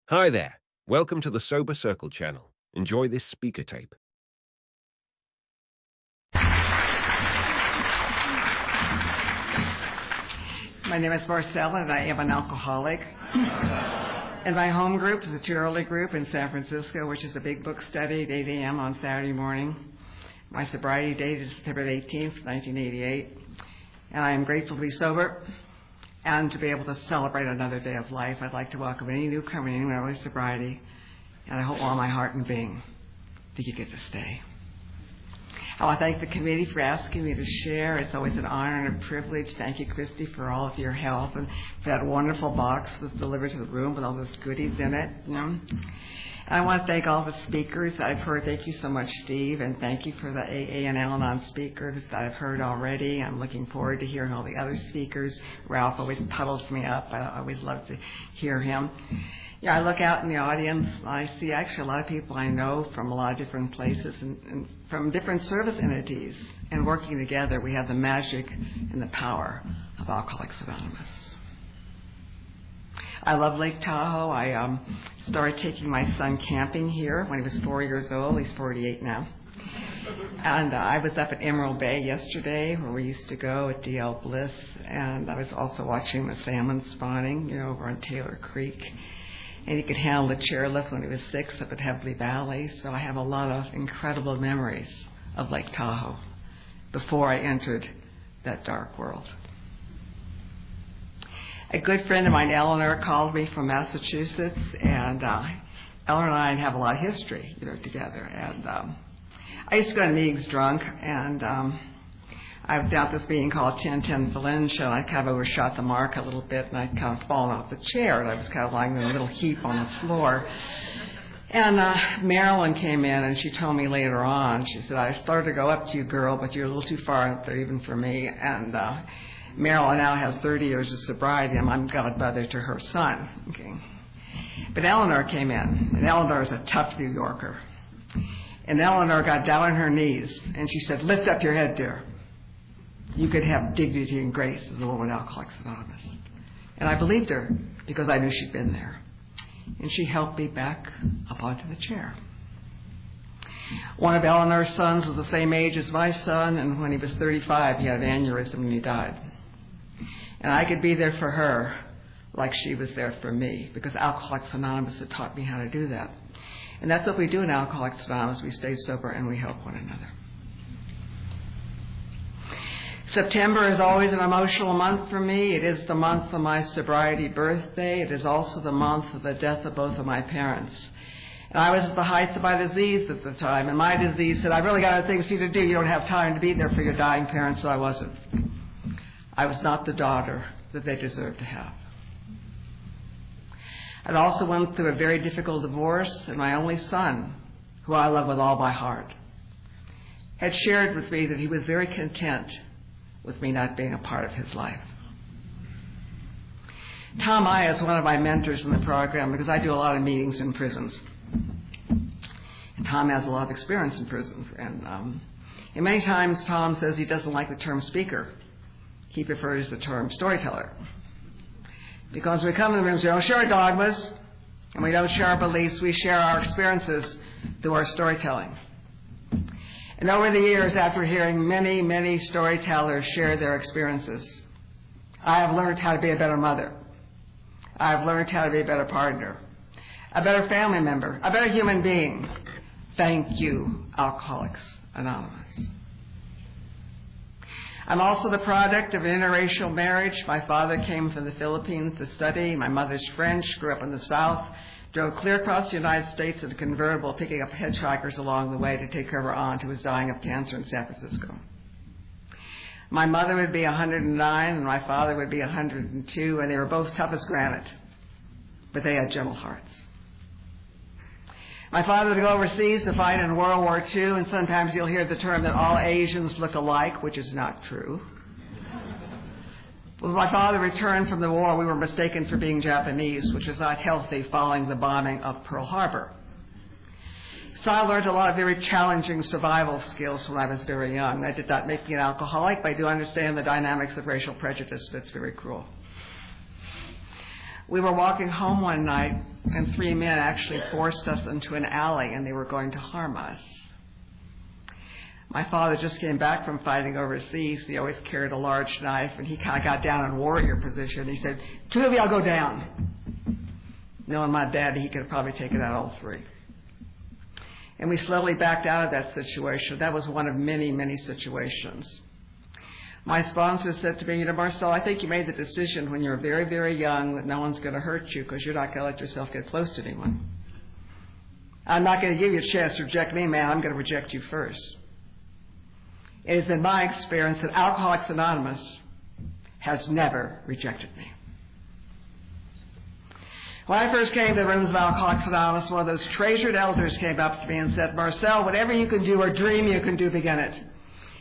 Hi there. Welcome to the Sober Circle channel. Enjoy this speaker tape. My name is Marcel, and I am an alcoholic. And my home group is a too early group in San Francisco, which is a big book study at 8 a.m. on Saturday morning. My sobriety date is September 18th, 1988. And I am grateful to be sober and to be able to celebrate another day of life. I'd like to welcome any newcomer, anyone early sobriety, and I hope all my heart and being that you get to stay. I want to thank the committee for asking me to share. It's always an honor and a privilege. Thank you, Christy, for all of your help and for that wonderful box that was delivered to the room with all those goodies in it. And I want to thank all the speakers that I've heard. Thank you so much, Steve, and thank you for the AA and Al-Anon speakers that I've heard already. I'm looking forward to hearing all the other speakers. Ralph always puddles me up. I always love to hear him. Yeah, I look out in the audience, I see actually a lot of people I know from a lot of different places and from different service entities. And working together, we have the magic and the power of Alcoholics Anonymous. I love Lake Tahoe. I started taking my son camping here when he was 4 years old. He's 48 now. And I was up at Emerald Bay yesterday where we used to go at DL Bliss. And I was also watching the salmon spawning, over on Taylor Creek. And he could handle the chairlift when he was 6 up at Heavenly Valley. So I have a lot of incredible memories of Lake Tahoe before I entered that dark world. A good friend of mine, Eleanor, called me from Massachusetts, and Eleanor and I have a lot of history, together. And I used to go to meetings drunk, and I was down at this meeting called 10-10 Valencia, and I kind of overshot the mark a little bit, and I'd kind of fallen off the chair, and I was kind of lying in a little heap on the floor. And Marilyn came in, and she told me later on, she said, I started to go up to you, girl, but you're a little too far up there even for me. And Marilyn now has 30 years of sobriety, and I'm godmother to her son. Okay. But Eleanor came in, and Eleanor is a tough New Yorker. And Eleanor got down on her knees, and she said, lift up your head, dear. You could have dignity and grace as a woman in Alcoholics Anonymous. And I believed her because I knew she'd been there. And she helped me back up onto the chair. One of Eleanor's sons was the same age as my son, and when he was 35, he had an aneurysm and he died. And I could be there for her like she was there for me because Alcoholics Anonymous had taught me how to do that. And that's what we do in Alcoholics Anonymous. We stay sober and we help one another. September is always an emotional month for me. It is the month of my sobriety birthday. It is also the month of the death of both of my parents. And I was at the height of my disease at the time, and my disease said, I've really got other things for you to do. You don't have time to be there for your dying parents, so I wasn't. I was not the daughter that they deserved to have. I also went through a very difficult divorce, and my only son, who I love with all my heart, had shared with me that he was very content with me not being a part of his life. Tom I is one of my mentors in the program because I do a lot of meetings in prisons. And Tom has a lot of experience in prisons. And many times Tom says he doesn't like the term speaker. He prefers the term storyteller. Because we come in the rooms, we don't share our dogmas, and we don't share our beliefs, we share our experiences through our storytelling. And over the years, after hearing many, many storytellers share their experiences, I have learned how to be a better mother. I have learned how to be a better partner, a better family member, a better human being. Thank you, Alcoholics Anonymous. I'm also the product of an interracial marriage. My father came from the Philippines to study. My mother's French, grew up in the South, drove clear across the United States in a convertible, picking up hitchhikers along the way to take care of her aunt who was dying of cancer in San Francisco. My mother would be 109 and my father would be 102, and they were both tough as granite, but they had gentle hearts. My father would go overseas to fight in World War II, and sometimes you'll hear the term that all Asians look alike, which is not true. When my father returned from the war, we were mistaken for being Japanese, which was not healthy following the bombing of Pearl Harbor. So I learned a lot of very challenging survival skills when I was very young. That did not make me an alcoholic, but I do understand the dynamics of racial prejudice that's very cruel. We were walking home one night, and 3 men actually forced us into an alley, and they were going to harm us. My father just came back from fighting overseas. He always carried a large knife, and he kind of got down in warrior position. He said, 2 of y'all go down. Knowing my dad, he could have probably taken out all 3. And we slowly backed out of that situation. That was one of many, many situations. My sponsor said to me, Marcel, I think you made the decision when you were very, very young that no one's going to hurt you because you're not going to let yourself get close to anyone. I'm not going to give you a chance to reject me, man. I'm going to reject you first. It has been my experience that Alcoholics Anonymous has never rejected me. When I first came to the rooms of Alcoholics Anonymous, one of those treasured elders came up to me and said, Marcel, whatever you can do or dream you can do, begin it.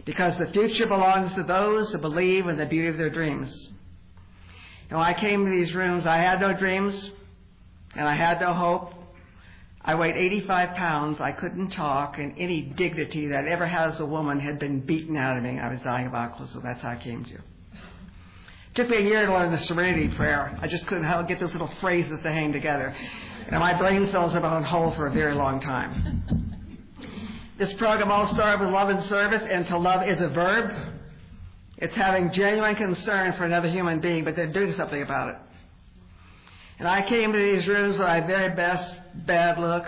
Because the future belongs to those who believe in the beauty of their dreams. And when I came to these rooms, I had no dreams, and I had no hope. I weighed 85 pounds. I couldn't talk, and any dignity that I ever had as a woman had been beaten out of me. I was dying of alcoholism. That's how I came to. It took me a year to learn the Serenity prayer. I just couldn't get those little phrases to hang together. And my brain cells have been on hold for a very long time. This program all started with love and service, and to love is a verb. It's having genuine concern for another human being, but then doing something about it. And I came to these rooms with my very best bad look.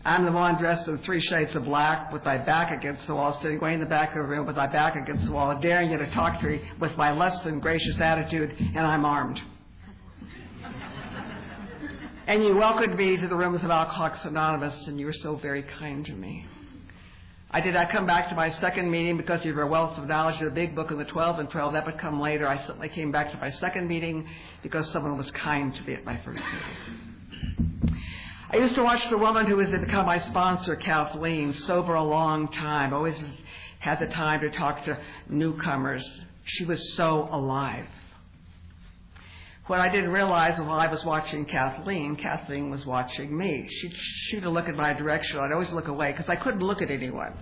I'm the one dressed in 3 shades of black with my back against the wall, sitting way in the back of the room with my back against the wall, daring you to talk to me with my less than gracious attitude, and I'm armed. And you welcomed me to the rooms of Alcoholics Anonymous, and you were so very kind to me. I did not come back to my second meeting because of your wealth of knowledge of the big book and the 12 and 12. That would come later. I certainly came back to my second meeting because someone was kind to me at my first meeting. I used to watch the woman who was to become my sponsor, Kathleen, sober a long time. Always had the time to talk to newcomers. She was so alive. What I didn't realize while I was watching Kathleen was watching me. She'd look in my direction. I'd always look away because I couldn't look at anyone.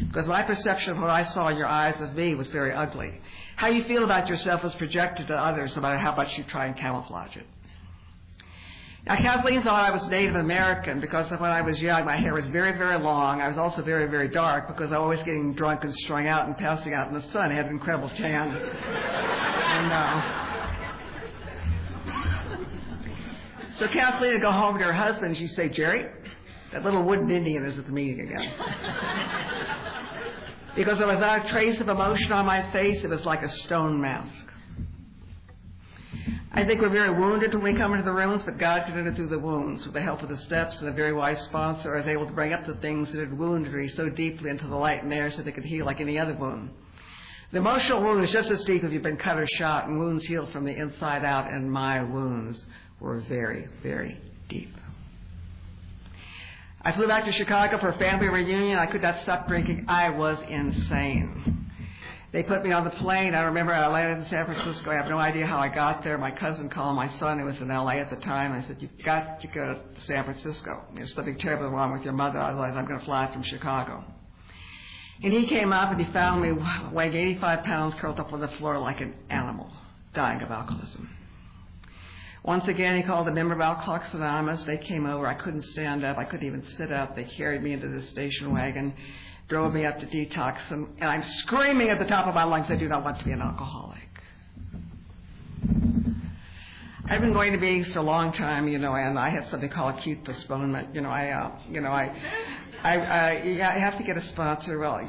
Because my perception of what I saw in your eyes of me was very ugly. How you feel about yourself is projected to others no matter how much you try and camouflage it. Now, Kathleen thought I was Native American because when I was young, my hair was very, very long. I was also very, very dark because I was always getting drunk and strung out and passing out in the sun. I had an incredible tan. So Kathleen would go home to her husband, and she'd say, Jerry, that little wooden Indian is at the meeting again. Because there was not a trace of emotion on my face. It was like a stone mask. I think we're very wounded when we come into the rooms, but God did it through the wounds. With the help of the steps and a very wise sponsor, I was able to bring up the things that had wounded me so deeply into the light and air so they could heal like any other wound. The emotional wound is just as deep if you've been cut or shot, and wounds heal from the inside out, and my wounds were very, very deep. I flew back to Chicago for a family reunion. I could not stop drinking. I was insane. They put me on the plane. I remember I landed in San Francisco. I have no idea how I got there. My cousin called my son, who was in L.A. at the time. I said, you've got to go to San Francisco. There's something terribly wrong with your mother. Otherwise, I'm going to fly from Chicago. And he came up and he found me weighing 85 pounds, curled up on the floor like an animal, dying of alcoholism. Once again, he called a member of Alcoholics Anonymous. They came over. I couldn't stand up. I couldn't even sit up. They carried me into the station wagon, drove me up to detox, and I'm screaming at the top of my lungs, I do not want to be an alcoholic. I've been going to meetings for a long time, and I have something called acute postponement. I have to get a sponsor. Well,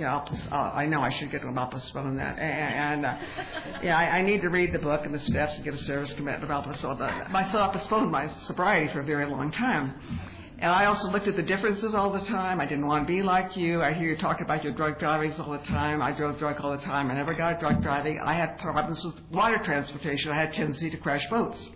I know I should get them. I'll postpone that. I need to read the book and the steps and get a service commitment. I'll postpone my sobriety for a very long time. And I also looked at the differences all the time. I didn't want to be like you. I hear you talk about your drug drivings all the time. I drove drunk all the time. I never got drunk driving. I had problems with water transportation. I had a tendency to crash boats.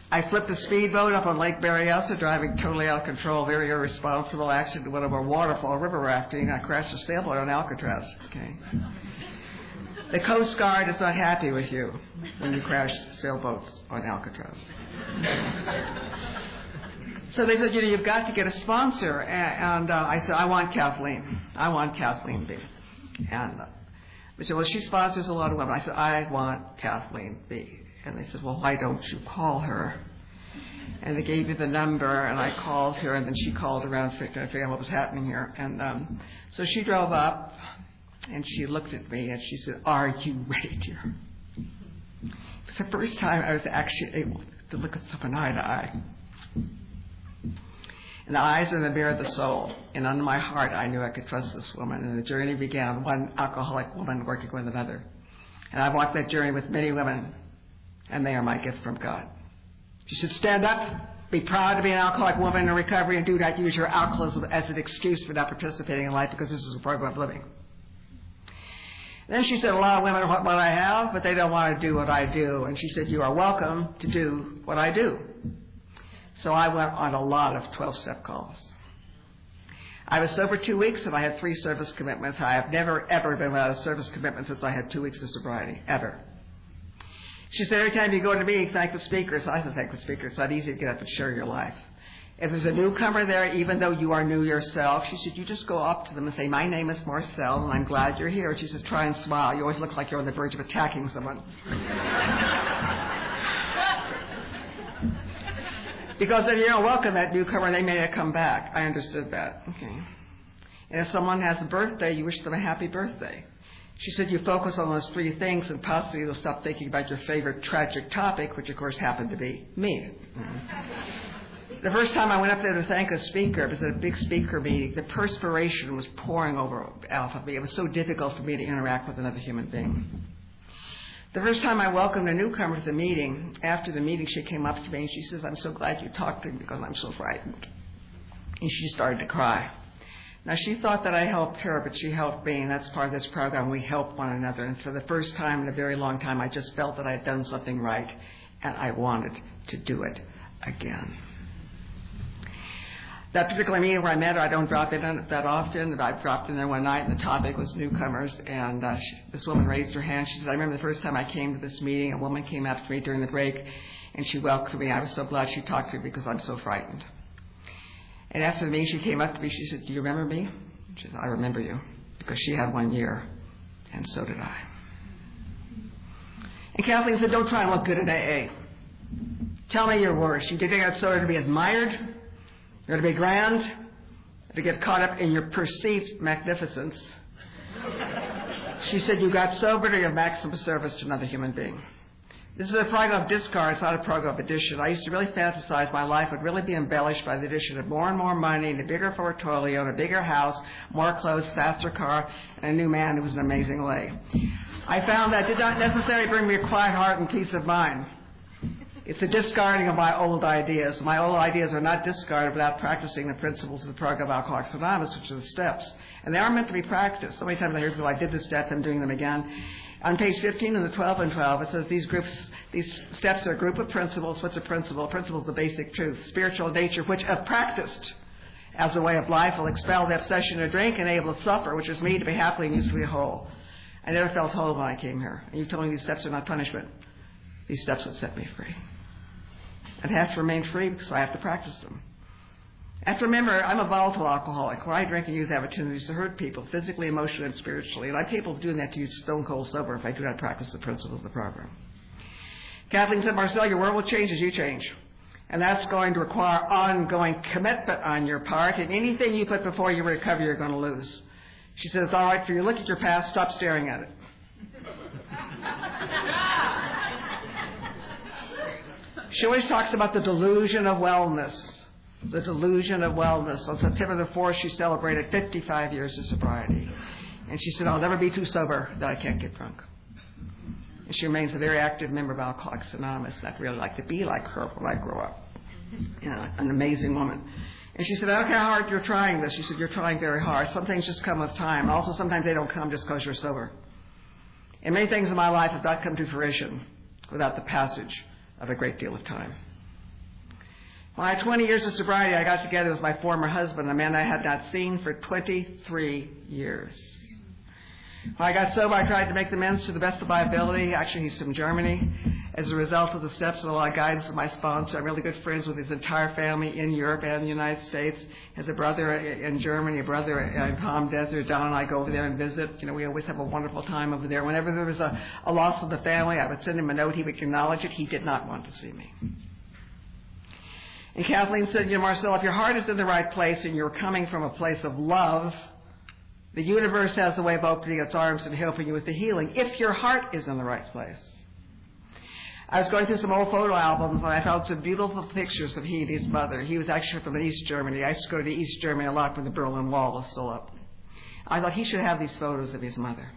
I flipped a speedboat up on Lake Berryessa, driving totally out of control, very irresponsible accident when over waterfall river rafting. I crashed a sailboat on Alcatraz. Okay. The Coast Guard is not happy with you when you crash sailboats on Alcatraz. So they said, you've got to get a sponsor. And I said, I want Kathleen. I want Kathleen B. And They said, well, she sponsors a lot of women. I said, I want Kathleen B. And they said, well, why don't you call her? And they gave me the number, and I called her, and then she called around to figure out what was happening here. And so she drove up, and she looked at me, and she said, are you ready, dear? It was the first time I was actually able to look at someone eye to eye. And the eyes are the mirror of the soul. And under my heart, I knew I could trust this woman. And the journey began, one alcoholic woman working with another. And I've walked that journey with many women, and they are my gift from God. She said, stand up, be proud to be an alcoholic woman in recovery, and do not use your alcoholism as an excuse for not participating in life, because this is a program of living. Then she said, a lot of women want what I have, but they don't want to do what I do. And she said, you are welcome to do what I do. So I went on a lot of 12-step calls. I was sober 2 weeks, and I had 3 service commitments. I have never, ever been without a service commitment since I had 2 weeks of sobriety, ever. She said, every time you go to a meeting, thank the speakers. I said, thank the speakers. It's not easy to get up and share your life. If there's a newcomer there, even though you are new yourself, she said, you just go up to them and say, my name is Marcel, and I'm glad you're here. She says, try and smile. You always look like you're on the verge of attacking someone. Because if you don't welcome that newcomer, they may not come back. I understood that. Okay. And if someone has a birthday, you wish them a happy birthday. She said, you focus on those 3 things, and possibly you'll stop thinking about your favorite tragic topic, which of course happened to be me. The first time I went up there to thank a speaker, it was at a big speaker meeting. The perspiration was pouring over off of me. It was so difficult for me to interact with another human being. The first time I welcomed a newcomer to the meeting, after the meeting she came up to me and she says, I'm so glad you talked to me because I'm so frightened. And she started to cry. Now, she thought that I helped her, but she helped me, and that's part of this program. We help one another. And for the first time in a very long time, I just felt that I had done something right, and I wanted to do it again. That particular meeting where I met her, I don't drop in that often. I dropped in there one night, and the topic was newcomers. And this woman raised her hand. She said, I remember the first time I came to this meeting, a woman came up to me during the break, and she welcomed me. I was so glad she talked to me because I'm so frightened. And after the meeting, she came up to me. She said, do you remember me? She said, I remember you, because she had 1 year, and so did I. And Kathleen said, don't try and look good in AA. Tell me your worst. You think I'm sober to be admired, or to be grand, to get caught up in your perceived magnificence. She said, you got sober to your maximum service to another human being. This is a program of discard, it's not a program of addition. I used to really fantasize my life would really be embellished by the addition of more and more money, and a bigger portfolio, and a bigger house, more clothes, faster car, and a new man who was an amazing lay. I found that did not necessarily bring me a quiet heart and peace of mind. It's a discarding of my old ideas. My old ideas are not discarded without practicing the principles of the program of Alcoholics Anonymous, which are the steps. And they are meant to be practiced. So many times I hear people, I did this step, I'm doing them again. On page 15 in the 12 and 12, it says these steps are a group of principles. What's a principle? A principle is the basic truth, spiritual nature, which if practiced as a way of life will expel the obsession to drink and enable to suffer, which is me to be happily and usefully whole. I never felt whole when I came here. And you told me these steps are not punishment. These steps would set me free. I'd have to remain free because I have to practice them. I have to remember, I'm a volatile alcoholic. When I drink and use, I have opportunities to hurt people, physically, emotionally, and spiritually. And I'm capable of doing that to you stone cold sober if I do not practice the principles of the program. Kathleen said, Marcel, your world will change as you change. And that's going to require ongoing commitment on your part. And anything you put before you recover, you're going to lose. She said, it's all right for you to look at your past, stop staring at it. She always talks about the delusion of wellness. The delusion of wellness. On September the 4th, she celebrated 55 years of sobriety. And she said, I'll never be too sober that I can't get drunk. And she remains a very active member of Alcoholics Anonymous. I'd really like to be like her when I grow up. You know, an amazing woman. And she said, I don't care how hard you're trying this. She said, you're trying very hard. Some things just come with time. Also, sometimes they don't come just because you're sober. And many things in my life have not come to fruition without the passage of a great deal of time. When I had 20 years of sobriety, I got together with my former husband, a man I had not seen for 23 years. When I got sober, I tried to make amends to the best of my ability. Actually, he's from Germany. As a result of the steps and a lot of guidance of my sponsor, I'm really good friends with his entire family in Europe and the United States. He has a brother in Germany, a brother in Palm Desert. Don and I go over there and visit. You know, we always have a wonderful time over there. Whenever there was a loss of the family, I would send him a note. He would acknowledge it. He did not want to see me. And Kathleen said, you know, Marcel, if your heart is in the right place and you're coming from a place of love, the universe has a way of opening its arms and helping you with the healing, if your heart is in the right place. I was going through some old photo albums, and I found some beautiful pictures of he and his mother. He was actually from East Germany. I used to go to East Germany a lot when the Berlin Wall was still up. I thought he should have these photos of his mother.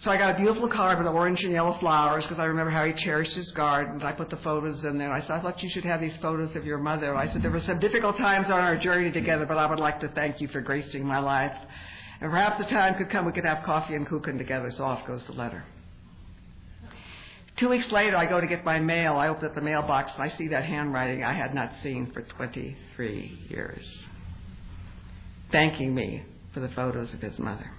So I got a beautiful card with orange and yellow flowers, because I remember how he cherished his garden, and I put the photos in there. I said, I thought you should have these photos of your mother. I said, there were some difficult times on our journey together, but I would like to thank you for gracing my life. And perhaps the time could come we could have coffee and kuchen together, so off goes the letter. 2 weeks later, I go to get my mail. I open up the mailbox, and I see that handwriting I had not seen for 23 years, thanking me for the photos of his mother.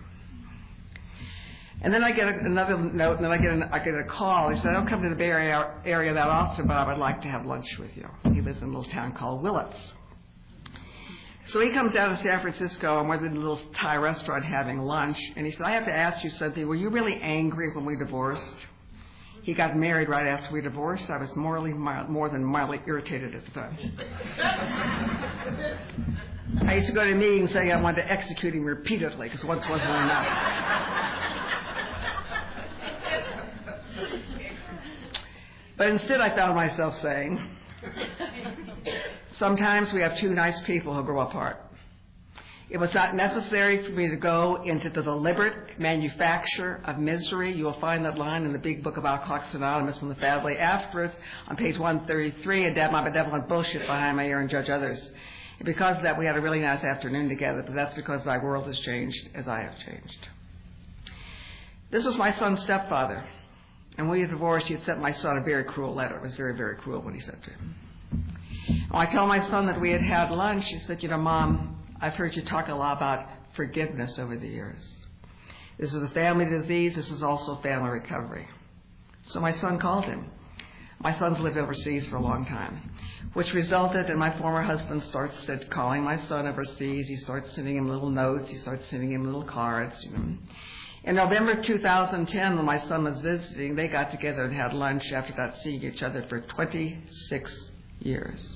And then I get another note, and then I get a call. He said, I don't come to the Bay Area that often, but I would like to have lunch with you. He lives in a little town called Willits. So he comes down to San Francisco, and we're in a little Thai restaurant having lunch. And he said, I have to ask you something. Were you really angry when we divorced? He got married right after we divorced. I was more than mildly irritated at the time. I used to go to meetings saying I wanted to execute him repeatedly, because once wasn't enough. But instead I found myself saying, sometimes we have two nice people who grow apart. It was not necessary for me to go into the deliberate manufacture of misery. You will find that line in the big book of Alcoholics Anonymous and the family afterwards on page 133, and damn my benevolent bullshit behind my ear and judge others. And because of that, we had a really nice afternoon together, but that's because my world has changed as I have changed. This was my son's stepfather. And when we had divorced, he had sent my son a very cruel letter. It was very, very cruel what he said to him. When I told my son that we had had lunch, he said, you know, Mom, I've heard you talk a lot about forgiveness over the years. This is a family disease. This is also family recovery. So my son called him. My son's lived overseas for a long time, which resulted in my former husband starts calling my son overseas. He starts sending him little notes. He starts sending him little cards, you know. In November 2010, when my son was visiting, they got together and had lunch after not seeing each other for 26 years.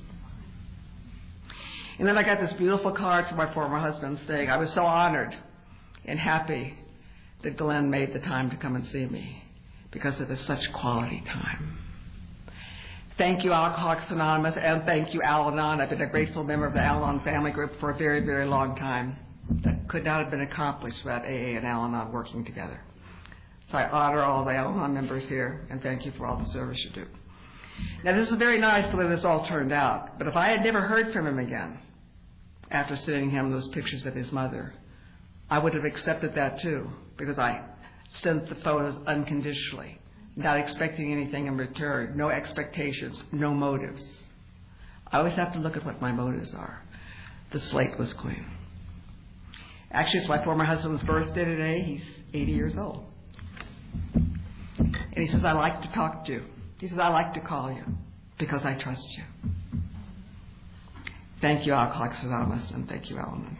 And then I got this beautiful card from my former husband saying, I was so honored and happy that Glenn made the time to come and see me because it was such quality time. Thank you, Alcoholics Anonymous, and thank you, Al-Anon. I've been a grateful member of the Al-Anon family group for a very, very long time. That could not have been accomplished without AA and Al-Anon working together. So I honor all the Al-Anon members here, and thank you for all the service you do. Now, this is very nice the way this all turned out, but if I had never heard from him again after sending him those pictures of his mother, I would have accepted that too, because I sent the photos unconditionally, not expecting anything in return, no expectations, no motives. I always have to look at what my motives are. The slate was clean. Actually, it's my former husband's birthday today. He's 80 years old. And he says, I like to talk to you. He says, I like to call you because I trust you. Thank you, Alcoholics Anonymous, and thank you, Al-Anon.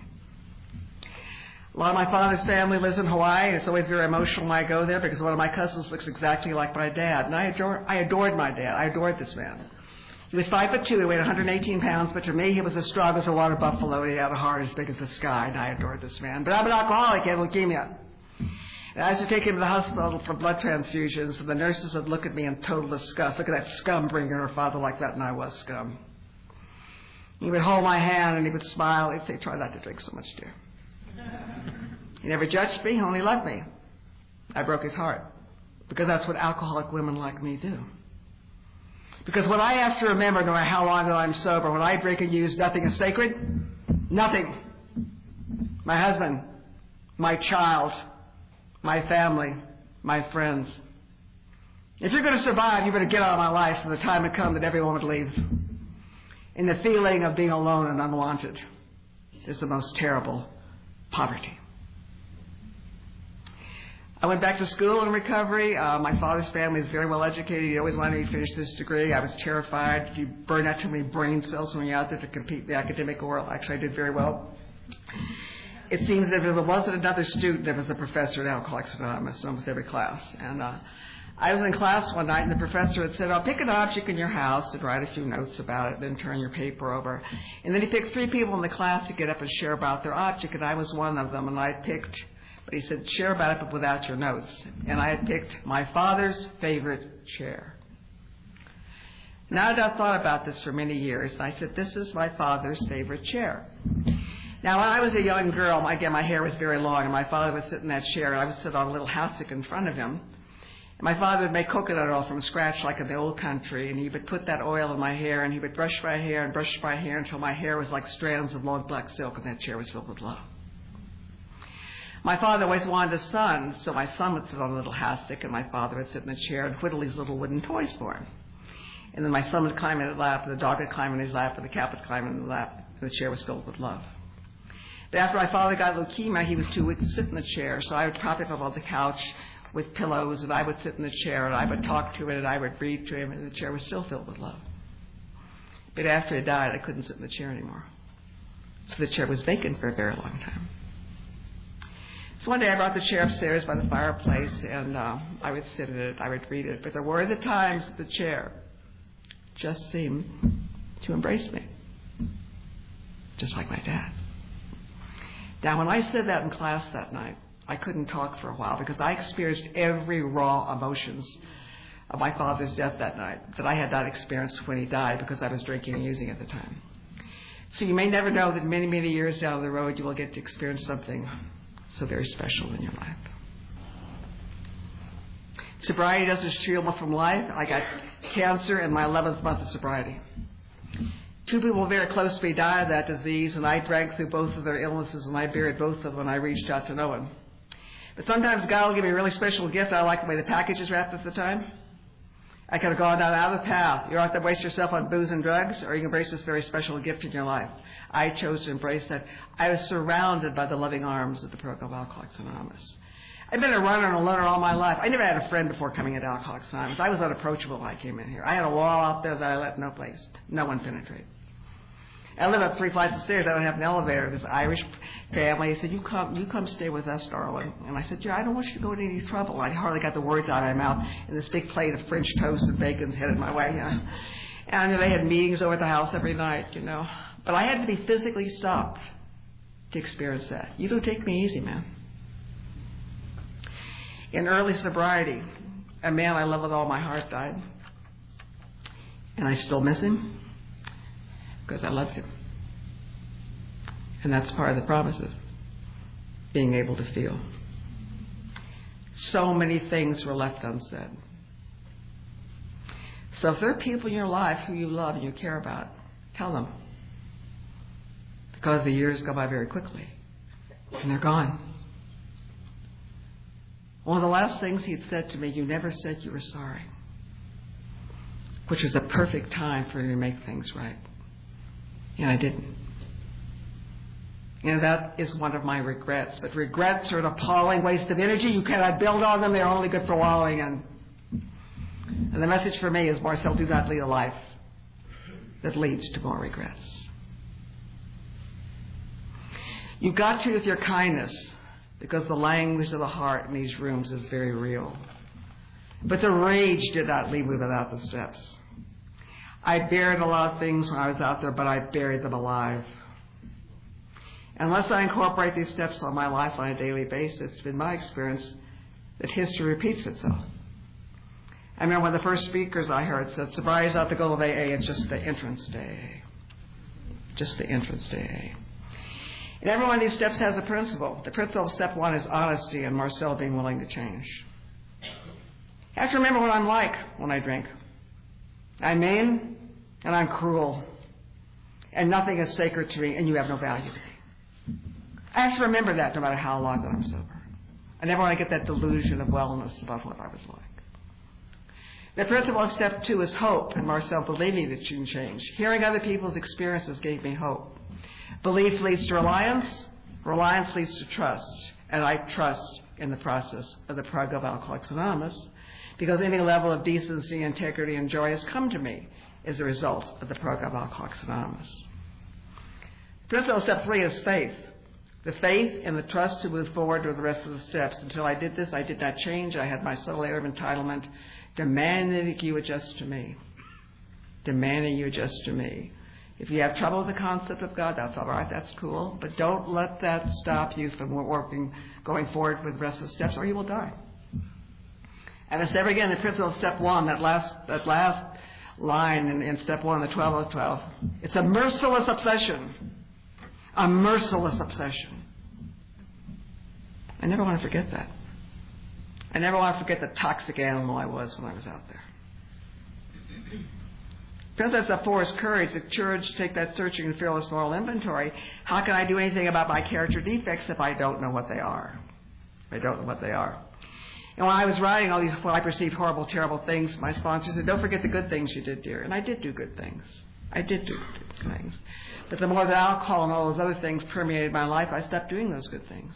A lot of my father's family lives in Hawaii, and it's always very emotional when I go there because one of my cousins looks exactly like my dad. And I adored my dad. I adored this man. He was 5'2", he weighed 118 pounds, but to me he was as strong as a water buffalo, and he had a heart as big as the sky, and I adored this man. But I'm an alcoholic, he had leukemia. And I used to take him to the hospital for blood transfusions, and the nurses would look at me in total disgust. Look at that scum bringing her father like that, and I was scum. He would hold my hand, and he would smile. He'd say, try not to drink so much, dear. He never judged me, he only loved me. I broke his heart, because that's what alcoholic women like me do. Because what I have to remember, no matter how long that I'm sober, when I drink and use, nothing is sacred. Nothing. My husband, my child, my family, my friends. If you're going to survive, you better get out of my life so the time would come that everyone would leave. And the feeling of being alone and unwanted is the most terrible poverty. I went back to school in recovery. My father's family is very well educated. He always wanted me to finish this degree. I was terrified. You burn out too many brain cells when you're out there to compete in the academic world. Actually, I did very well. It seems that if it wasn't another student, there was a professor at Alcoholics Anonymous in almost every class. And I was in class one night, and the professor had said, pick an object in your house and write a few notes about it, then turn your paper over. And then he picked 3 people in the class to get up and share about their object, and I was one of them. And I picked, but he said, share about it, but without your notes. And I had picked my father's favorite chair. Now I'd thought about this for many years, and I said, this is my father's favorite chair. Now, when I was a young girl, again, my hair was very long, and my father would sit in that chair, and I would sit on a little hassock in front of him. And my father would make coconut oil from scratch like in the old country, and he would put that oil in my hair, and he would brush my hair and brush my hair until my hair was like strands of long black silk, and that chair was filled with love. My father always wanted a son, so my son would sit on a little hassock, and my father would sit in the chair and whittle these little wooden toys for him. And then my son would climb in his lap, and the dog would climb in his lap, and the cat would climb in his lap, and the chair was filled with love. But after my father got leukemia, he was too weak to sit in the chair, so I would prop him up on the couch with pillows, and I would sit in the chair, and I would talk to it, and I would read to him, and the chair was still filled with love. But after he died, I couldn't sit in the chair anymore. So the chair was vacant for a very long time. So one day I brought the chair upstairs by the fireplace, and I would sit in it, I would read it, but there were the times that the chair just seemed to embrace me, just like my dad. Now, when I said that in class that night, I couldn't talk for a while because I experienced every raw emotions of my father's death that night that I had not experienced when he died because I was drinking and using at the time. So you may never know that many, many years down the road you will get to experience something so very special in your life. Sobriety doesn't shield me from life. I got cancer in my 11th month of sobriety. 2 people very close to me died of that disease, and I drank through both of their illnesses, and I buried both of them when I reached out to no one. But sometimes God will give me a really special gift. I like the way the package is wrapped at the time. I could have gone down another path. You don't have to waste yourself on booze and drugs, or you can embrace this very special gift in your life. I chose to embrace that. I was surrounded by the loving arms of the program of Alcoholics Anonymous. I've been a runner and a loner all my life. I never had a friend before coming into Alcoholics Anonymous. I was unapproachable when I came in here. I had a wall out there that I let no one penetrate. I lived up 3 flights of stairs. I don't have an elevator. This Irish family said, you come stay with us, darling. And I said, I don't want you to go into any trouble. I hardly got the words out of my mouth, and this big plate of French toast and bacon's headed my way. And they had meetings over at the house every night, But I had to be physically stopped to experience that. You don't take me easy, man. In early sobriety, a man I love with all my heart died. And I still miss him because I loved him. And that's part of the promises, being able to feel. So many things were left unsaid. So if there are people in your life who you love and you care about, tell them. Because the years go by very quickly, and they're gone. One of the last things he'd said to me, you never said you were sorry, which was a perfect time for me to make things right. And I didn't. That is one of my regrets. But regrets are an appalling waste of energy. You cannot build on them. They're only good for wallowing in. And the message for me is, Marcel, do not lead a life that leads to more regrets. You got to with your kindness, because the language of the heart in these rooms is very real. But the rage did not leave me without the steps. I buried a lot of things when I was out there, but I buried them alive. Unless I incorporate these steps on my life on a daily basis, it's been my experience that history repeats itself. I remember one of the first speakers I heard said, sobriety is not the goal of AA, it's just the entrance to AA. Just the entrance to AA. And every one of these steps has a principle. The principle of step 1 is honesty and Marcel being willing to change. I have to remember what I'm like when I drink. I'm mean and I'm cruel. And nothing is sacred to me, and you have no value to me. I have to remember that no matter how long that I'm sober. I never want to get that delusion of wellness about what I was like. The principle of step 2 is hope, and Marcel believing that you can change. Hearing other people's experiences gave me hope. Belief leads to reliance, reliance leads to trust, And I trust in the process of the program of Alcoholics Anonymous, because any level of decency, integrity, and joy has come to me as a result of the program of Alcoholics Anonymous. Principle step 3 is faith. The faith and the trust to move forward with the rest of the steps. Until I did this, I did not change. I had my sole air of entitlement, demanding that you adjust to me. Demanding you adjust to me. If you have trouble with the concept of God, that's all right, that's cool. But don't let that stop you from going forward with the rest of the steps, or you will die. And it's never again the principle of step 1, that last line in step 1, the 12 of 12. It's a merciless obsession. A merciless obsession. I never want to forget that. I never want to forget the toxic animal I was when I was out there. Principle step 4 is courage, the courage to take that searching and fearless moral inventory. How can I do anything about my character defects if I don't know what they are? I don't know what they are. And when I was writing all these, what I perceived horrible, terrible things, my sponsor said, don't forget the good things you did, dear. And I did do good things. I did do good things. But the more that alcohol and all those other things permeated my life, I stopped doing those good things.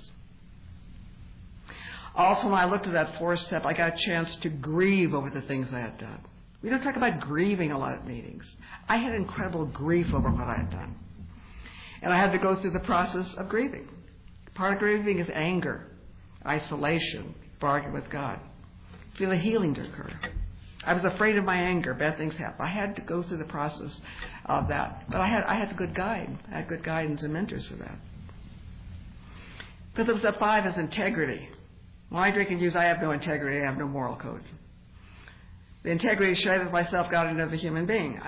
Also, when I looked at that 4th step, I got a chance to grieve over the things I had done. We don't talk about grieving a lot at meetings. I had incredible grief over what I had done. And I had to go through the process of grieving. Part of grieving is anger, isolation, bargain with God. Feel a healing to occur. I was afraid of my anger. Bad things happen. I had to go through the process of that. But I had a good guide. I had good guidance and mentors for that. Principle step 5 is integrity. When I drink and use, I have no integrity. I have no moral code. The integrity is shared with myself, God, and another human being.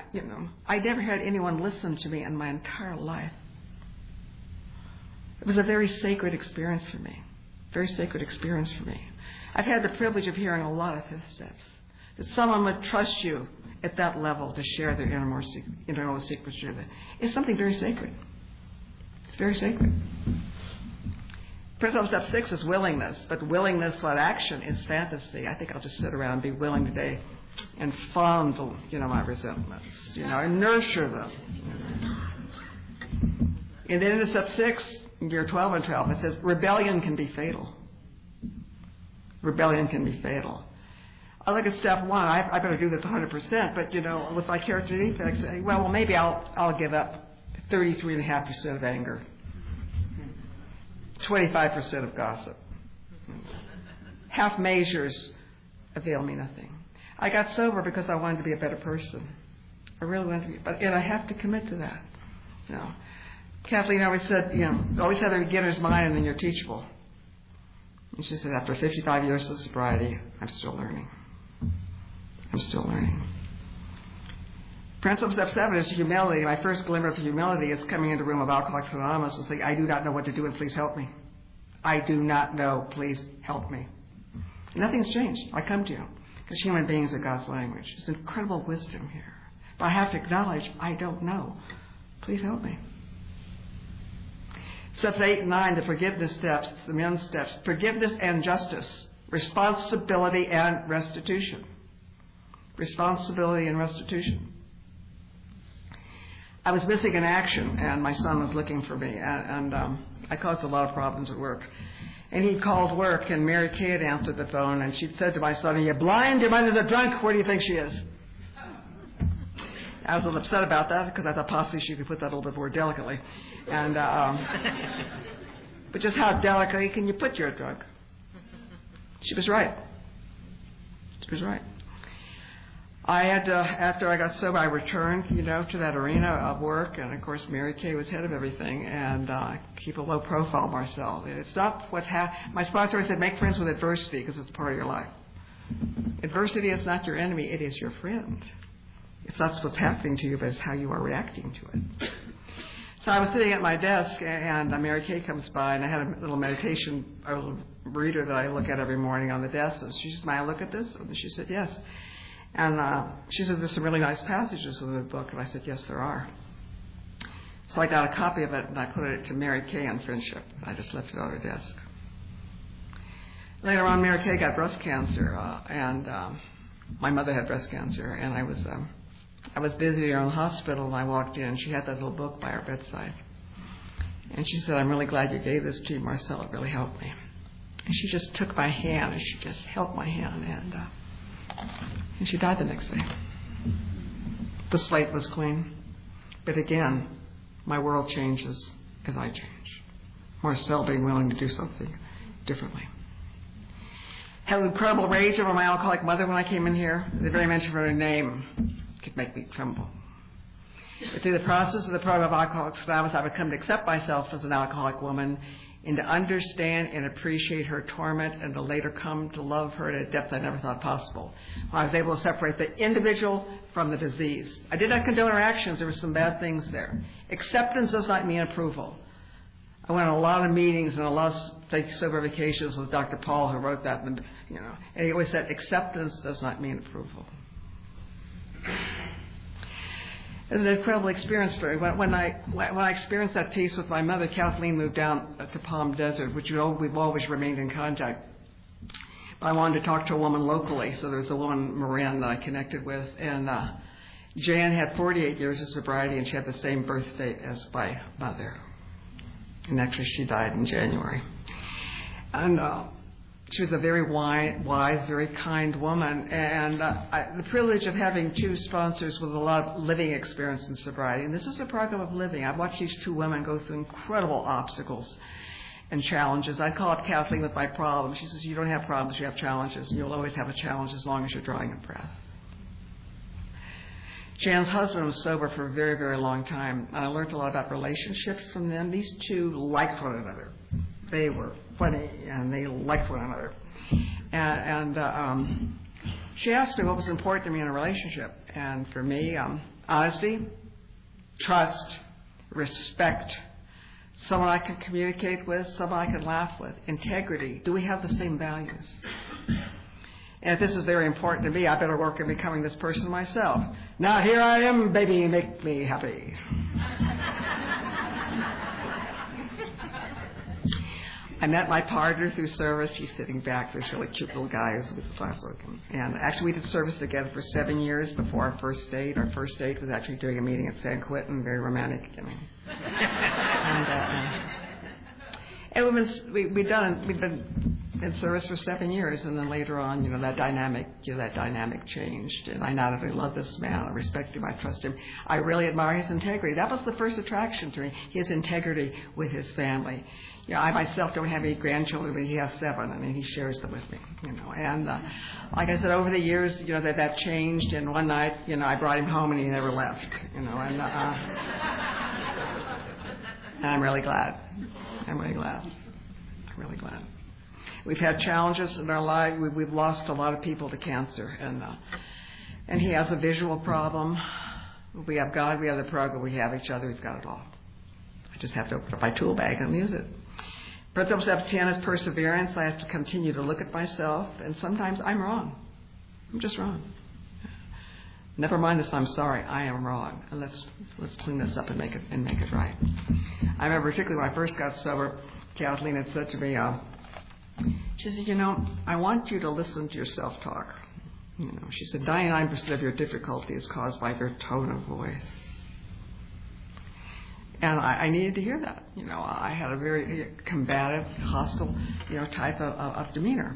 I never had anyone listen to me in my entire life. It was a very sacred experience for me. Very sacred experience for me. I've had the privilege of hearing a lot of 5th steps. That someone would trust you at that level to share their innermost secrets. It's something very sacred. It's very sacred. Principle step 6 is willingness, but willingness without action is fantasy. I think I'll just sit around and be willing today and fondle, my resentments, and nurture them. And then in step 6, year 12 and 12, it says rebellion can be fatal. Rebellion can be fatal. I look at step 1. I better do this 100%, but with my character defects, I say, well, maybe I'll give up 33.5% of anger, 25% of gossip. Half measures avail me nothing. I got sober because I wanted to be a better person. I really wanted to be, but I have to commit to that. Kathleen always said, always have a beginner's mind and then you're teachable. And she said, after 55 years of sobriety, I'm still learning. I'm still learning. Principle step 7 is humility. My first glimmer of humility is coming into a room of Alcoholics Anonymous and saying, I do not know what to do and please help me. I do not know, please help me. Nothing's changed. I come to you because human beings are God's language. There's incredible wisdom here. But I have to acknowledge, I don't know. Please help me. Steps 8 and 9, the forgiveness steps, the men's steps. Forgiveness and justice. Responsibility and restitution. Responsibility and restitution. I was missing in action, and my son was looking for me, and I caused a lot of problems at work. And he called work, and Mary Kay had answered the phone, and she'd said to my son, are you blind? Your mother's a drunk. Where do you think she is? I was a little upset about that because I thought possibly she could put that a little bit more delicately. And but just how delicately can you put you're a drunk? She was right. She was right. I had to, after I got sober, I returned, to that arena of work, and of course Mary Kay was head of everything, and keep a low profile, Marcel. It's not what's my sponsor always said, make friends with adversity because it's part of your life. Adversity is not your enemy; it is your friend. It's not what's happening to you, but it's how you are reacting to it. So I was sitting at my desk, and Mary Kay comes by, and I had a little meditation, a little reader that I look at every morning on the desk, and she said, may I look at this? And she said, yes. And she said, there's some really nice passages in the book, and I said, yes, there are. So I got a copy of it, and I put it to Mary Kay on friendship. I just left it on her desk. Later on, Mary Kay got breast cancer, and my mother had breast cancer, and I was busy in the hospital, and I walked in. She had that little book by her bedside. And she said, I'm really glad you gave this to me, Marcel. It really helped me. And she just took my hand, and she just held my hand, and she died the next day. The slate was clean. But again, my world changes as I change. Marcel being willing to do something differently. Had an incredible rage over my alcoholic mother when I came in here. The very mention of her name could make me tremble. But through the process of the program of Alcoholics Anonymous, I've come to accept myself as an alcoholic woman and to understand and appreciate her torment and to later come to love her at a depth I never thought possible. I was able to separate the individual from the disease. I did not condone her actions. There were some bad things there. Acceptance does not mean approval. I went on a lot of meetings and a lot of sober vacations with Dr. Paul, who wrote that, and he always said, acceptance does not mean approval. It was an incredible experience for me. When I experienced that peace with my mother, Kathleen moved down to Palm Desert, which we've always remained in contact. But I wanted to talk to a woman locally, so there was a woman, Marin, that I connected with. And Jan had 48 years of sobriety, and she had the same birth date as my mother. And actually, she died in January. And she was a very wise, very kind woman, and the privilege of having two sponsors with a lot of living experience in sobriety. And this is a program of living. I've watched these two women go through incredible obstacles and challenges. I call it Kathleen with my problems. She says, you don't have problems, you have challenges, and you'll always have a challenge as long as you're drawing a breath. Jan's husband was sober for a very, very long time, and I learned a lot about relationships from them. These two liked one another. They were funny, and they liked one another. And she asked me what was important to me in a relationship. And for me, honesty, trust, respect, someone I can communicate with, someone I can laugh with, integrity. Do we have the same values? And if this is very important to me, I better work on becoming this person myself. Now, here I am, baby, make me happy. I met my partner through service. He's sitting back. This really cute little guy with his eyes open. And actually, we did service together for 7 years before our first date. Our first date was actually doing a meeting at San Quentin, very romantic. And we've been in service for 7 years, and then later on, that dynamic changed. And I not only love this man, I respect him, I trust him. I really admire his integrity. That was the first attraction to me, his integrity with his family. I myself don't have any grandchildren, but he has 7, and he shares them with me. And like I said, over the years, that changed. And one night, I brought him home, and he never left. And I'm really glad. I'm really glad. We've had challenges in our life. We've lost a lot of people to cancer, and he has a visual problem. We have God, we have the program, we have each other. We've got it all. I just have to open up my tool bag and use it. Principle step 10 is perseverance. I have to continue to look at myself, and sometimes I'm wrong. I'm just wrong. Never mind this. I'm sorry. I am wrong, and let's clean this up and make it right. I remember particularly when I first got sober, Kathleen had said to me, she said, I want you to listen to your self-talk. She said, 99% of your difficulty is caused by your tone of voice. And I needed to hear that. I had a very combative, hostile, type of demeanor.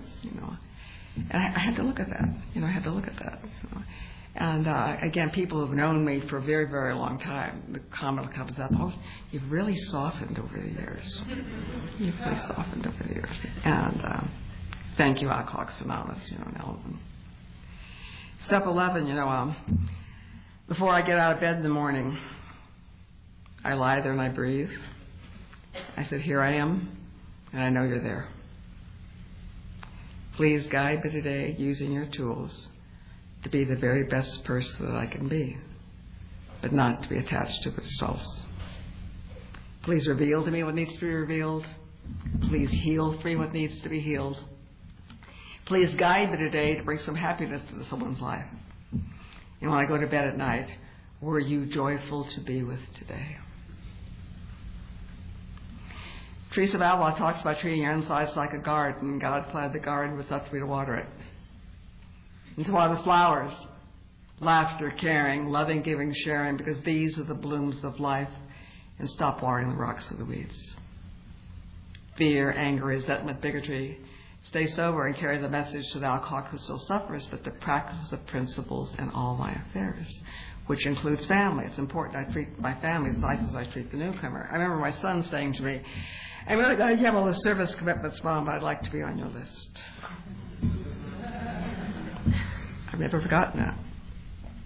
And I had to look at that. And again, people who've known me for a very, very long time, the comment comes up, oh, you've really softened over the years. You've really softened over the years. And thank you, Alcoholics Anonymous, now. Step 11, before I get out of bed in the morning, I lie there and I breathe. I said, here I am, and I know you're there. Please guide me today using your tools to be the very best person that I can be, but not to be attached to the results. Please reveal to me what needs to be revealed. Please heal for me what needs to be healed. Please guide me today to bring some happiness to someone's life. And when I go to bed at night, were you joyful to be with today? Teresa of Avila talks about treating your insides like a garden. God planted the garden with enough for me to water it. And to water the flowers, laughter, caring, loving, giving, sharing, because these are the blooms of life, and stop watering the rocks of the weeds. Fear, anger, resentment, bigotry, stay sober and carry the message to the alcoholic who still suffers, but the practice of principles in all my affairs, which includes family. It's important I treat my family as nice as I treat the newcomer. I remember my son saying to me, I'm really glad you have all the service commitments, Mom, but I'd like to be on your list. I've never forgotten that.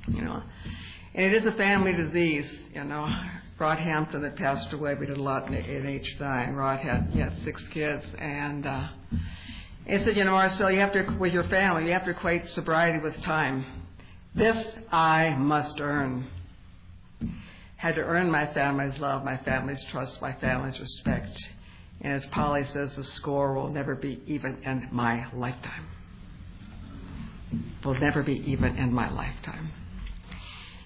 You know, and it is a family disease. You know, Rod Hampton had passed away. We did a lot in age 9. Rod had 6 kids, and he said, you know, Marcel, you have to, with your family, you have to equate sobriety with time. This I must earn. Had to earn my family's love, my family's trust, my family's respect. And as Polly says, the score will never be even in my lifetime. Will never be even in my lifetime.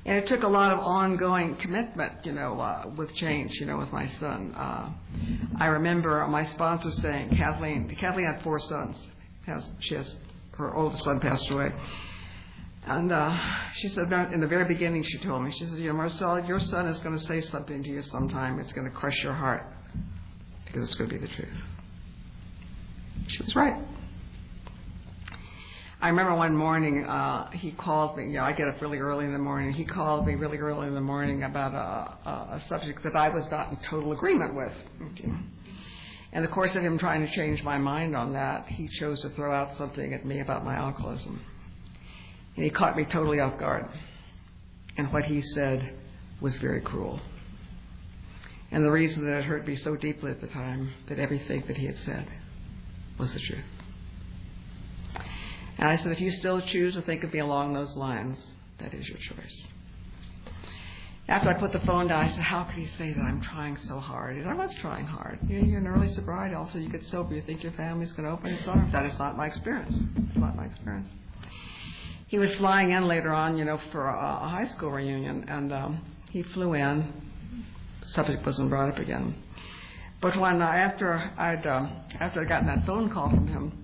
And it took a lot of ongoing commitment, you know, with change, you know, with my son. I remember my sponsor saying, Kathleen had 4 sons. Her oldest son passed away. And she said, in the very beginning, she told me, she said, you know, Marcel, your son is going to say something to you sometime. It's going to crush your heart because it's going to be the truth. She was right. I remember one morning he called me. You know, I get up really early in the morning. He called me really early in the morning about a subject that I was not in total agreement with. In the course of him trying to change my mind on that, he chose to throw out something at me about my alcoholism. And he caught me totally off guard. And what he said was very cruel. And the reason that it hurt me so deeply at the time, that everything that he had said was the truth. And I said, if you still choose to think of me along those lines, that is your choice. After I put the phone down, I said, how could he say that I'm trying so hard? And I was trying hard. You're in early sobriety. Also, you get sober. You think your family's going to open its arms. That is not my experience. It's not my experience. He was flying in later on, you know, for a high school reunion. And he flew in. The subject wasn't brought up again. But when after I'd gotten that phone call from him,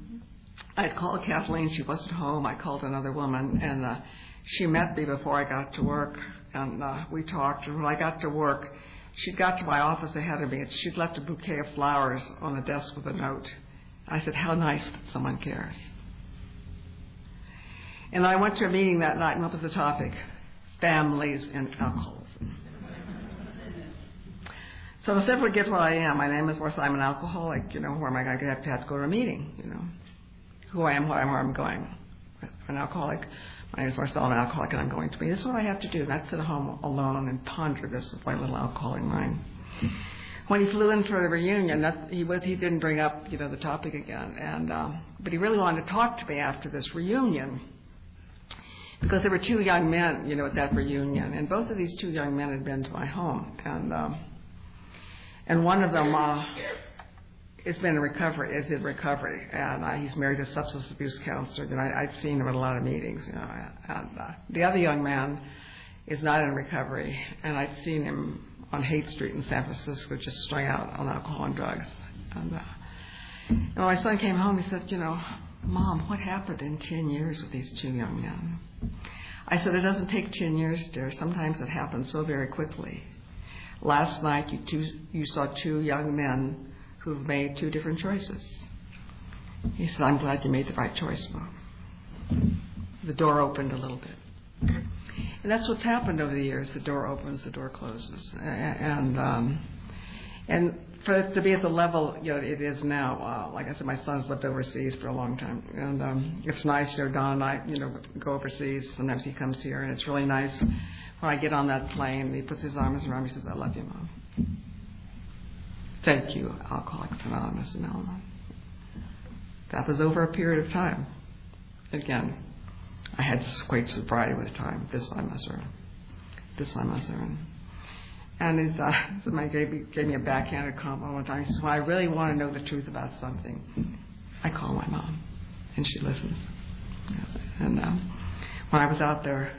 I'd called Kathleen. She wasn't home. I called another woman, and she met me before I got to work, and we talked. And when I got to work, she'd got to my office ahead of me, and she'd left a bouquet of flowers on the desk with a note. I said, how nice that someone cares. And I went to a meeting that night, and what was the topic? Families and alcoholism. So I said, forget what I am. My name is Marcel. I'm an alcoholic. You know, where am I going to have to go to a meeting, you know? Who I am, where I'm going. An alcoholic. My name is Marcel. I'm an alcoholic, and I'm going to be. This is what I have to do. Not sit at home alone and ponder this with my little alcoholic mind. When he flew in for the reunion, he didn't bring up, you know, the topic again. And but he really wanted to talk to me after this reunion, because there were 2 young men, you know, at that reunion, and both of these 2 young men had been to my home, and one of them. It's been in recovery, is in recovery, and he's married to a substance abuse counselor, and I'd seen him at a lot of meetings, you know, and the other young man is not in recovery, and I'd seen him on Haight Street in San Francisco just strung out on alcohol and drugs, and when my son came home, he said, you know, Mom, what happened in 10 years with these 2 young men? I said, it doesn't take 10 years, dear. Sometimes it happens so very quickly. Last night, you saw 2 young men who've made 2 different choices. He said, I'm glad you made the right choice, Mom. The door opened a little bit. And that's what's happened over the years. The door opens, the door closes. And for it to be at the level, you know, it is now, like I said, my son's lived overseas for a long time. And it's nice, you know, Don and I, you know, go overseas. Sometimes he comes here, and it's really nice when I get on that plane, he puts his arms around me and says, I love you, Mom. Thank you, Alcoholics Anonymous and Al-Anon. That was over a period of time. Again, I had to equate sobriety with time. This I must earn. This I must earn. And somebody gave me a backhanded compliment one time. He says, when I really want to know the truth about something, I call my mom, and she listens. And when I was out there,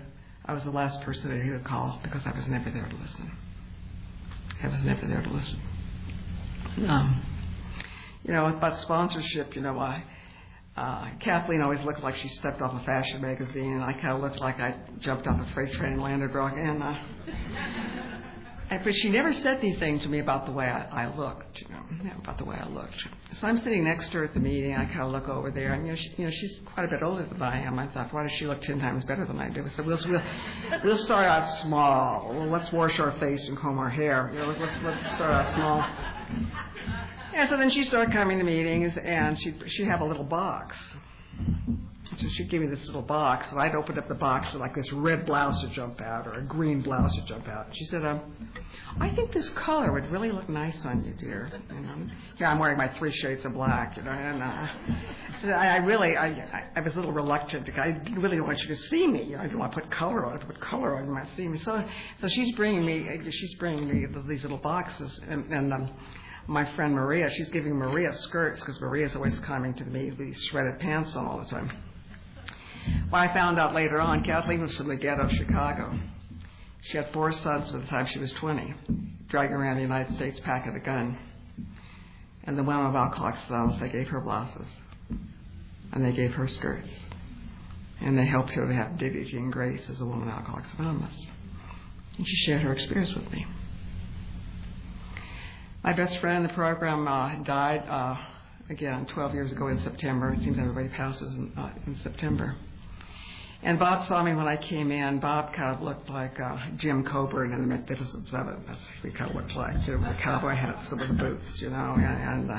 I was the last person that he would call because I was never there to listen. I was never there to listen. You know, about sponsorship, you know, Kathleen always looked like she stepped off a fashion magazine, and I kind of looked like I jumped off a freight train and landed wrong. But she never said anything to me about the way I looked, about the way I looked. So I'm sitting next to her at the meeting. I kind of look over there, and she's quite a bit older than I am. I thought, why does she look 10 times better than I do? So we'll start out small. Well, let's wash our face and comb our hair. Let's start out small. And so then she started coming to meetings, and she'd have a little box. So she'd give me this little box, and I'd open up the box with like this red blouse would jump out or a green blouse would jump out. And she said, I think this color would really look nice on you, dear. Here I'm wearing my 3 shades of black, and I was a little reluctant. I didn't really want you to see me. I didn't want to put color on it. Put color on, you might see me. So she's bringing me these little boxes, and my friend Maria, she's giving Maria skirts because Maria's always coming to me with these shredded pants on all the time. Well, I found out later on, Kathleen was from the ghetto of Chicago. She had 4 sons by the time she was 20, dragging around the United States packing a gun. And the women of Alcoholics Anonymous, they gave her blouses, and they gave her skirts, and they helped her to have dignity and grace as a woman of Alcoholics Anonymous. And she shared her experience with me. My best friend in the program died, again, 12 years ago in September. It seems everybody passes in September. And Bob saw me when I came in. Bob kind of looked like Jim Coburn in The Magnificent Seven. That's what he kind of looked like, too, with the cowboy hats and with the boots, And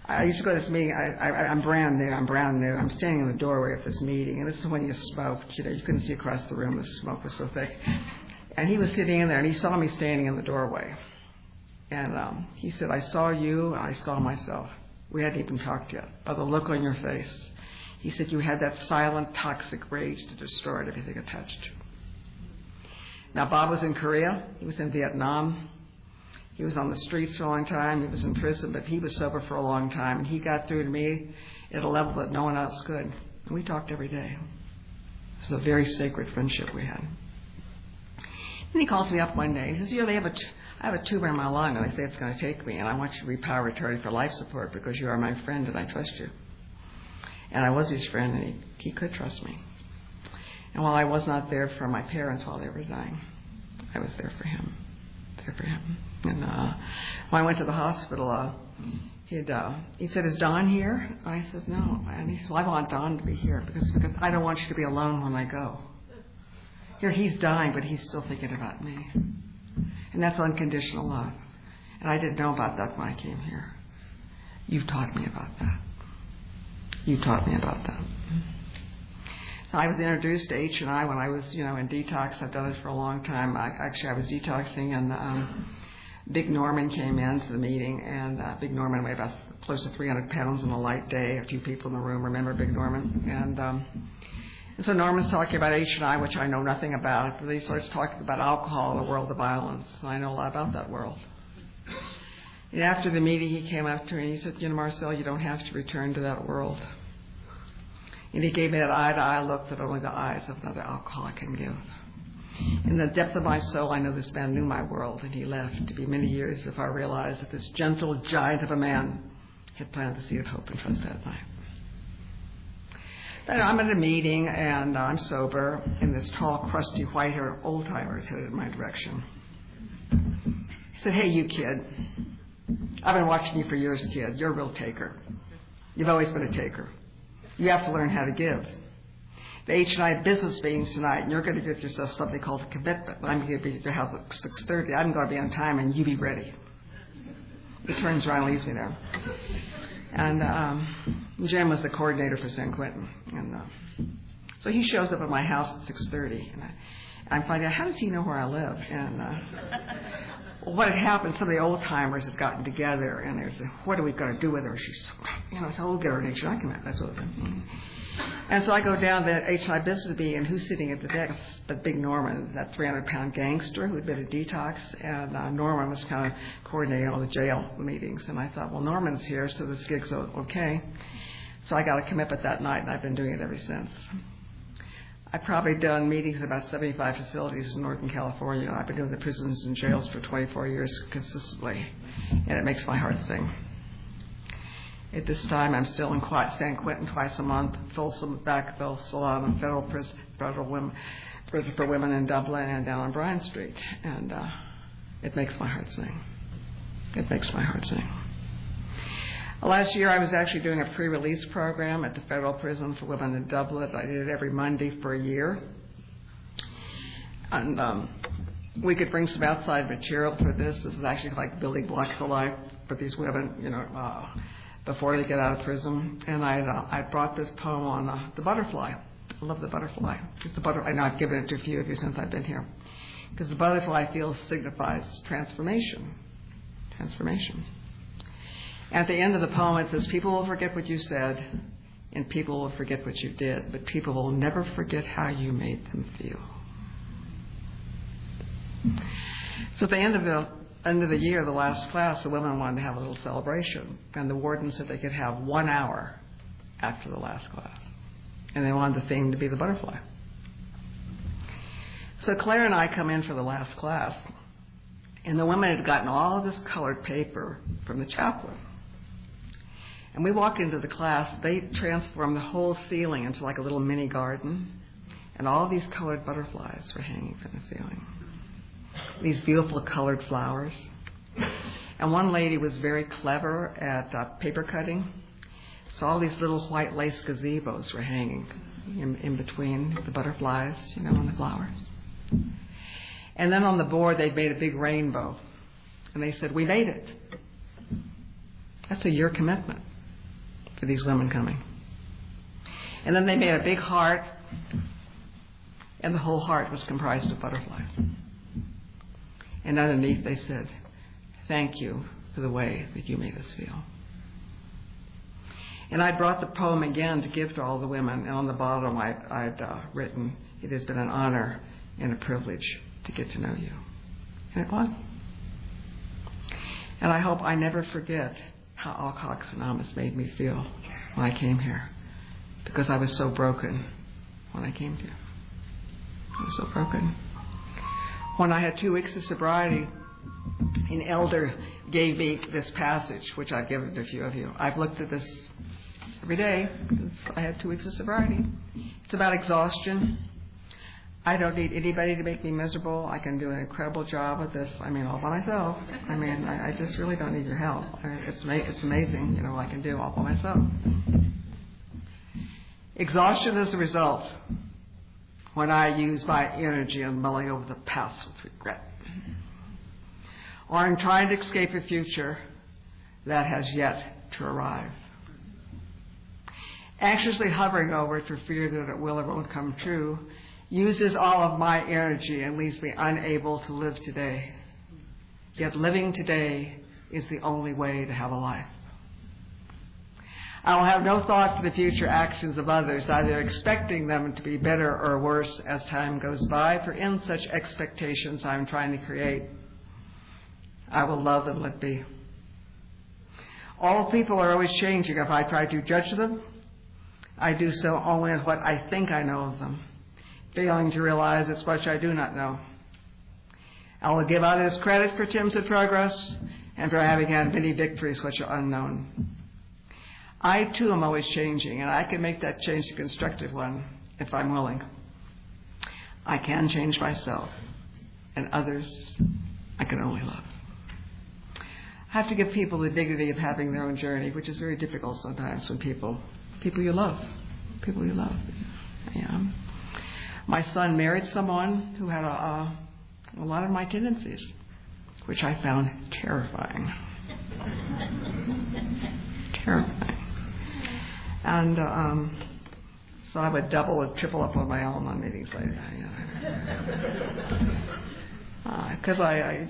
I used to go to this meeting. I'm brand new. I'm standing in the doorway of this meeting, and this is when you smoked. You couldn't see across the room. The smoke was so thick. And he was sitting in there, and he saw me standing in the doorway. And he said, I saw you, and I saw myself. We hadn't even talked yet. By the look on your face, he said, you had that silent, toxic rage to destroy everything it touched. Now, Bob was in Korea. He was in Vietnam. He was on the streets for a long time. He was in prison, but he was sober for a long time. And he got through to me at a level that no one else could. And we talked every day. It was a very sacred friendship we had. And he calls me up one day. He says, I have a tumor in my lung, and they say it's going to take me, and I want you to be power attorney for life support because you are my friend and I trust you. And I was his friend, and he could trust me. And while I was not there for my parents while they were dying, I was there for him. And when I went to the hospital, he said, is Don here? I said, no. And he said, well, I want Don to be here because I don't want you to be alone when I go. Here, he's dying, but he's still thinking about me. And that's unconditional love. And I didn't know about that when I came here. You taught me about that. So I was introduced to H&I when I was, in detox. I've done it for a long time. I was detoxing, and Big Norman came into the meeting, and Big Norman weighed about close to 300 pounds on a light day. A few people in the room remember Big Norman. And so Norman's talking about H&I, which I know nothing about, but he starts talking about alcohol and the world of violence. And I know a lot about that world. And after the meeting, he came up to me and he said, Marcel, you don't have to return to that world. And he gave me that eye-to-eye look that only the eyes of another alcoholic can give. In the depth of my soul, I know this man knew my world, and he left to be many years before I realized that this gentle giant of a man had planted the seed of hope and trust that night. I'm at a meeting, and I'm sober, and this tall, crusty, white-haired old-timer is headed in my direction. He said, hey, you kid. I've been watching you for years, kid. You're a real taker. You've always been a taker. You have to learn how to give. The H&I business meeting's tonight, and you're going to get yourself something called a commitment. I'm going to be at your house at 6:30. I'm going to be on time, and you be ready. He turns around and leaves me there. And Jim was the coordinator for San Quentin. And so he shows up at my house at 6:30. And I'm finding out, how does he know where I live? And well, what had happened, some of the old-timers had gotten together, and they said, what are we going to do with her? She's, so we'll get her an H&I commitment. That's what it is. And so I go down to the H&I business meeting, and who's sitting at the desk but Big Norman, that 300-pound gangster who had been a detox, and Norman was kind of coordinating all the jail meetings. And I thought, well, Norman's here, so this gig's okay. So I got a commitment that night, and I've been doing it ever since. I've probably done meetings in about 75 facilities in Northern California. I've been doing the prisons and jails for 24 years consistently, and it makes my heart sing. At this time, I'm still in San Quentin twice a month, Folsom, Backville, Salon, federal prison for women in Dublin and down on Bryan Street. And It makes my heart sing. It makes my heart sing. Last year I was actually doing a pre-release program at the federal prison for women in Dublin. I did it every Monday for a year. And we could bring some outside material for this. This is actually like building blocks of life for these women, before they get out of prison. And I brought this poem on the butterfly. I love the butterfly. I know I've given it to a few of you since I've been here. Because the butterfly signifies transformation. Transformation. At the end of the poem it says, people will forget what you said, and people will forget what you did, but people will never forget how you made them feel. So at the end of the year, the last class, the women wanted to have a little celebration, and the warden said they could have 1 hour after the last class, and they wanted the theme to be the butterfly. So Claire and I come in for the last class, and the women had gotten all of this colored paper from the chaplain. And we walk into the class, they transformed the whole ceiling into like a little mini garden, and all these colored butterflies were hanging from the ceiling. These beautiful colored flowers. And one lady was very clever at paper cutting, so all these little white lace gazebos were hanging in between the butterflies, and the flowers. And then on the board they'd made a big rainbow, and they said, we made it. That's a year commitment for these women coming. And then they made a big heart, and the whole heart was comprised of butterflies. And underneath they said, thank you for the way that you made us feel. And I brought the poem again to give to all the women, and on the bottom I'd written, it has been an honor and a privilege to get to know you. And it was. And I hope I never forget how Alcoholics Anonymous made me feel when I came here, because I was so broken when I came here. I was so broken. When I had 2 weeks of sobriety, an elder gave me this passage, which I've given to a few of you. I've looked at this every day since I had 2 weeks of sobriety. It's about exhaustion. I don't need anybody to make me miserable. I can do an incredible job at this, all by myself. I just really don't need your help. It's amazing, what I can do all by myself. Exhaustion is the result when I use my energy on mulling over the past with regret, or I'm trying to escape a future that has yet to arrive. Anxiously hovering over it for fear that it will or won't come true uses all of my energy and leaves me unable to live today. Yet living today is the only way to have a life. I will have no thought for the future actions of others, either expecting them to be better or worse as time goes by, for in such expectations I am trying to create, I will love and let be. All people are always changing. If I try to judge them, I do so only in what I think I know of them, failing to realize it's much I do not know. I will give others credit for attempts at progress and for having had many victories which are unknown. I too am always changing, and I can make that change a constructive one if I'm willing. I can change myself, and others I can only love. I have to give people the dignity of having their own journey, which is very difficult sometimes when people you love. Yeah. My son married someone who had a lot of my tendencies, which I found terrifying. Terrifying. And so I would double and triple up on my Al-Anon meetings later. Because I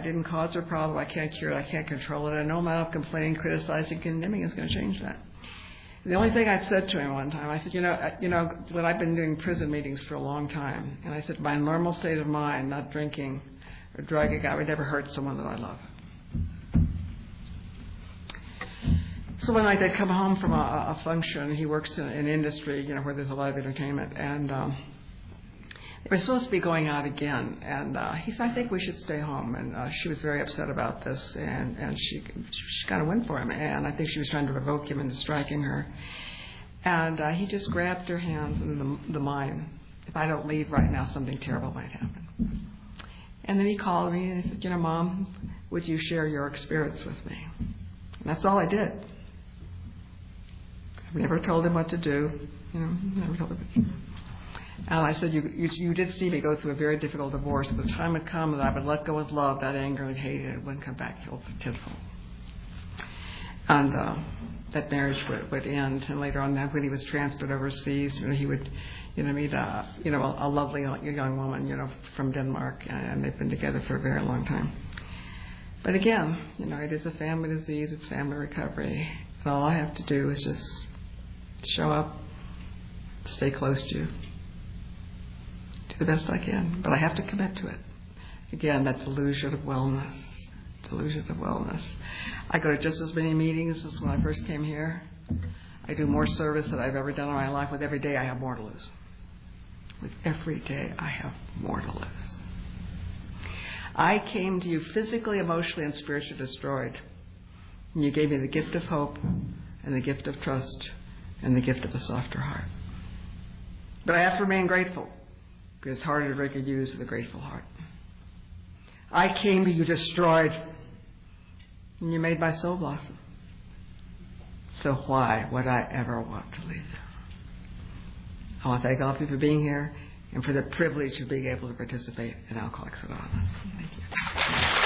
didn't cause their problem. I can't cure it. I can't control it. And no amount of complaining, criticizing, condemning is going to change that. The only thing I said to him one time, I said, when I've been doing prison meetings for a long time, and I said, my normal state of mind, not drinking or drugging, I would never hurt someone that I love. So one night I'd come home from a function. He works in an industry, where there's a lot of entertainment, and they were supposed to be going out again. And he said, I think we should stay home. And she was very upset about this, and she kind of went for him. And I think she was trying to provoke him into striking her. And he just grabbed her hands and the mind. If I don't leave right now, something terrible might happen. And then he called me and he said, Mom, would you share your experience with me? And that's all I did. I never told him what to do. Never told him. And I said, you did see me go through a very difficult divorce. The time had come that I would let go with love, that anger and hate, and it wouldn't come back tenfold. And that marriage would end. And later on, when he was transferred overseas, he would, meet a lovely young woman, from Denmark, and they've been together for a very long time. But again, it is a family disease. It's family recovery. And all I have to do is just show up, stay close to you, do the best I can. But I have to commit to it. Again, that delusion of wellness. Delusion of wellness. I go to just as many meetings as when I first came here. I do more service than I've ever done in my life. With every day, I have more to lose. With every day, I have more to lose. I came to you physically, emotionally, and spiritually destroyed. And you gave me the gift of hope and the gift of trust and the gift of a softer heart. But I have to remain grateful, because it's harder to break a use with a grateful heart. I came to you destroyed, and you made my soul blossom. So why would I ever want to leave you? I want to thank all of you for being here and for the privilege of being able to participate in Alcoholics Anonymous. Thank you.